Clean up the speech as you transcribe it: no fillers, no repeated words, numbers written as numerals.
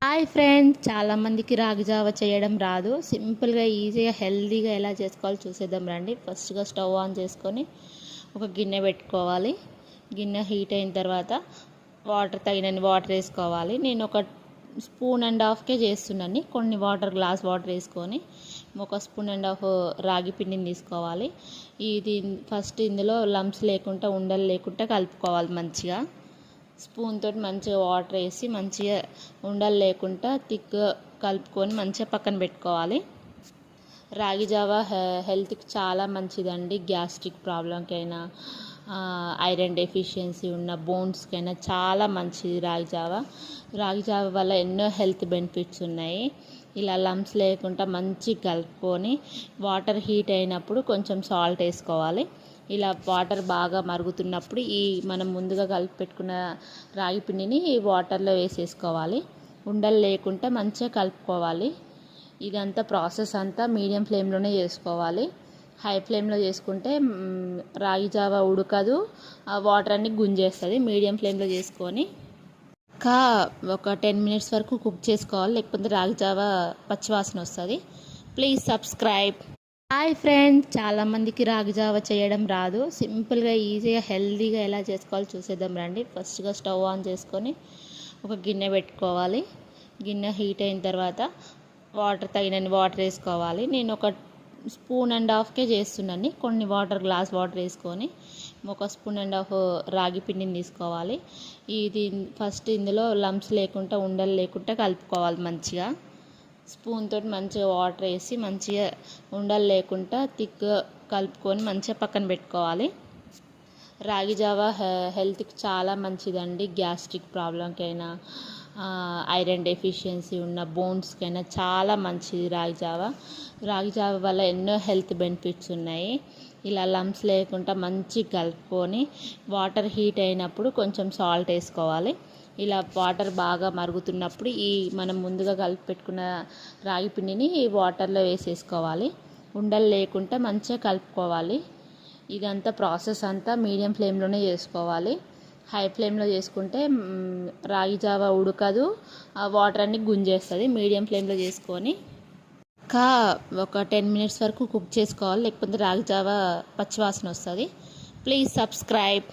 Hi friends, చాలామందికి రాగి జావ చేయడం రాదు. సింపుల్గా ఈజీగా హెల్తీగా ఎలా చేసుకోవాలో చూసేద్దాం రండి. ఫస్ట్గా స్టవ్ ఆన్ చేసుకొని ఒక గిన్నె పెట్టుకోవాలి. గిన్నె హీట్ అయిన తర్వాత తగినన్ని వాటర్ వేసుకోవాలి. నేను ఒక 1.5 స్పూన్ చేస్తున్నాను. కొన్ని గ్లాస్ వాటర్ వేసుకొని ఒక 1.5 స్పూన్ రాగి పిండిని తీసుకోవాలి. ఇది ఫస్ట్ ఇందులో లంప్స్ లేకుండా ఉండలు లేకుండా కలుపుకోవాలి. మంచిగా స్పూన్ తోటి మంచిగా వాటర్ వేసి మంచిగా ఉండలు లేకుండా థిక్గా కలుపుకొని మంచిగా పక్కన పెట్టుకోవాలి. రాగి జావ హెల్త్కి చాలా మంచిదండి. గ్యాస్ట్రిక్ ప్రాబ్లంకైనా, ఐరన్ డెఫిషియన్సీ ఉన్న బోన్స్కైనా చాలా మంచిది రాగి జావ వల్ల ఎన్నో హెల్త్ బెనిఫిట్స్ ఉన్నాయి. ఇలా లంప్స్ లేకుండా మంచిగా కలుపుకొని వాటర్ హీట్ అయినప్పుడు కొంచెం సాల్ట్ వేసుకోవాలి. ఇలా వాటర్ బాగా మరుగుతున్నప్పుడు మనం ముందుగా కలిపి పెట్టుకున్న రాగి పిండిని ఈ వాటర్లో వేసేసుకోవాలి. ఉండలు లేకుండా మంచిగా కలుపుకోవాలి. ఇదంతా ప్రాసెస్ అంతా మీడియం ఫ్లేమ్లోనే చేసుకోవాలి. హై ఫ్లేమ్లో చేసుకుంటే రాగి జావ ఉడకదు, ఆ వాటర్ అన్ని గుంజేస్తుంది. మీడియం ఫ్లేమ్లో చేసుకొని ఒక 10 మినిట్స్ వరకు కుక్ చేసుకోవాలి, లేకపోతే రాగి జావ పచ్చివాసన వస్తుంది. Please subscribe. హాయ్ ఫ్రెండ్స్, చాలామందికి రాగి జావ చేయడం రాదు. సింపుల్గా ఈజీగా హెల్తీగా ఎలా చేసుకోవాలో చూసేద్దాం రండి. ఫస్ట్గా స్టవ్ ఆన్ చేసుకొని ఒక గిన్నె పెట్టుకోవాలి. గిన్నె హీట్ అయిన తర్వాత తగినన్ని వాటర్ వేసుకోవాలి. నేను ఒక 1.5 స్పూన్ చేస్తున్నాను. కొన్ని గ్లాస్ వాటర్ వేసుకొని ఒక 1.5 స్పూన్ రాగి పిండిని తీసుకోవాలి. ఇది ఫస్ట్ ఇందులో లంప్స్ లేకుండా ఉండలు లేకుండా కలుపుకోవాలి. మంచిగా స్పూన్ తోటి మంచిగా వాటర్ వేసి మంచిగా ఉండలు లేకుండా థిక్గా కలుపుకొని మంచిగా పక్కన పెట్టుకోవాలి. రాగి జావ హెల్త్కి చాలా మంచిదండి. గ్యాస్ట్రిక్ ప్రాబ్లంకైనా, ఐరన్ డెఫిషియన్సీ ఉన్న బోన్స్కైనా చాలా మంచిది రాగి జావ వల్ల ఎన్నో హెల్త్ బెనిఫిట్స్ ఉన్నాయి. ఇలా లంప్స్ లేకుండా మంచిగా కలుపుకొని వాటర్ హీట్ అయినప్పుడు కొంచెం సాల్ట్ వేసుకోవాలి. ఇలా వాటర్ బాగా మరుగుతున్నప్పుడు మనం ముందుగా కలిపి పెట్టుకున్న రాగి పిండిని ఈ వాటర్లో వేసేసుకోవాలి. ఉండలు లేకుండా మంచిగా కలుపుకోవాలి. ఇదంతా ప్రాసెస్ అంతా మీడియం ఫ్లేమ్లోనే చేసుకోవాలి. హై ఫ్లేమ్లో చేసుకుంటే రాగి జావ ఉడకదు, ఆ వాటర్ అన్ని గుంజేస్తుంది. మీడియం ఫ్లేమ్లో చేసుకొని ఒక 10 మినిట్స్ వరకు కుక్ చేసుకోవాలి, లేకపోతే రాగి జావ పచ్చివాసన వస్తుంది. Please subscribe.